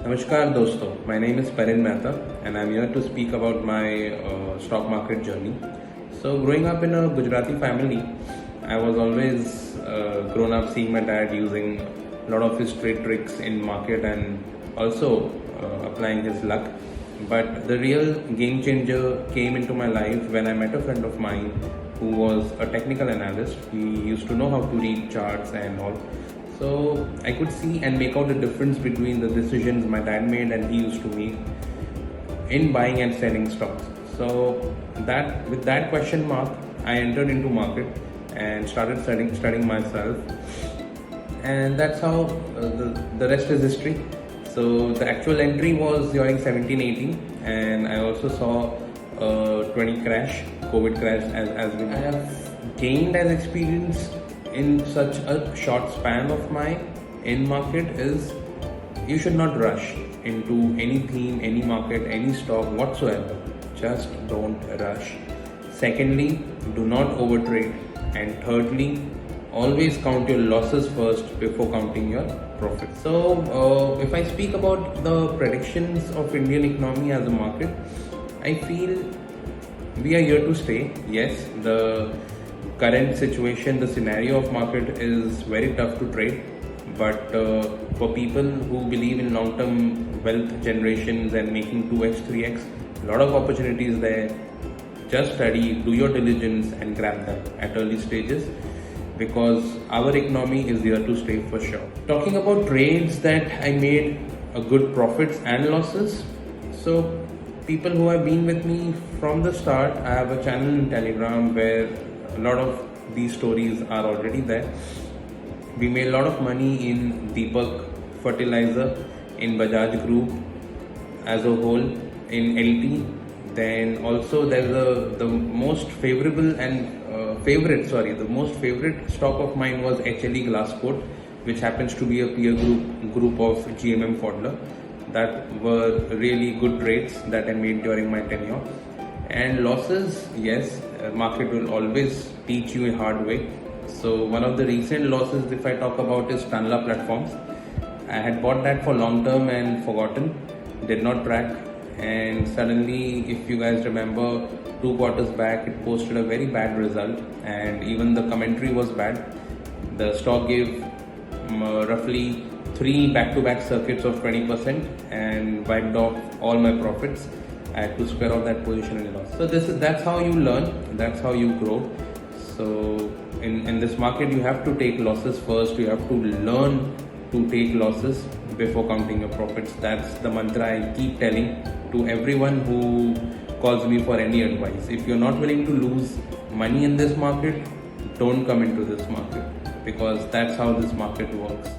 Namaskar dosto, my name is Parin Mehta and I'm here to speak about my stock market journey. So growing up in a Gujarati family, I was always grown up seeing my dad using a lot of his trade tricks in market and also applying his luck. But the real game changer came into my life when I met a friend of mine who was a technical analyst. He used to know how to read charts and all. So I could see and make out the difference between the decisions my dad made and he used to make in buying and selling stocks. So that with that question mark, I entered into market and started studying myself, and that's how the rest is history. So the actual entry was during 17-18, and I also saw 20 crash, COVID crash as well. I have gained as experience in such a short span of my in market is you should not rush into any theme, any market, any stock whatsoever. Just don't rush. Secondly, do not overtrade. And thirdly, always count your losses first before counting your profits. So if I speak about the predictions of Indian economy as a market, I feel we are here to stay. Yes, the current situation, the scenario of market is very tough to trade, but for people who believe in long-term wealth generations and making 2x, 3x, a lot of opportunities there. Just study, do your diligence and grab them at early stages, because our economy is here to stay for sure. Talking about trades that I made a good profits and losses. So people who have been with me from the start, I have a channel in Telegram where a lot of these stories are already there. We made a lot of money in Deepak Fertilizer, in Bajaj Group as a whole, in LT. Then also there's the most favorable and the most favorite stock of mine was HLE Glasscoat, which happens to be a peer group of GMM Fodler. That were really good trades that I made during my tenure. And losses, yes, market will always teach you a hard way. So one of the recent losses, if I talk about, is Tanla Platforms. I had bought that for long term and forgotten, did not track. And suddenly, if you guys remember, 2 quarters back, it posted a very bad result, and even the commentary was bad. The stock gave roughly 3 back-to-back circuits of 20% and wiped off all my profits. I had to square off that position and loss. So that's how you learn, that's how you grow. So in this market, you have to take losses first. You have to learn to take losses before counting your profits. That's the mantra I keep telling to everyone who calls me for any advice. If you're not willing to lose money in this market, don't come into this market, because that's how this market works.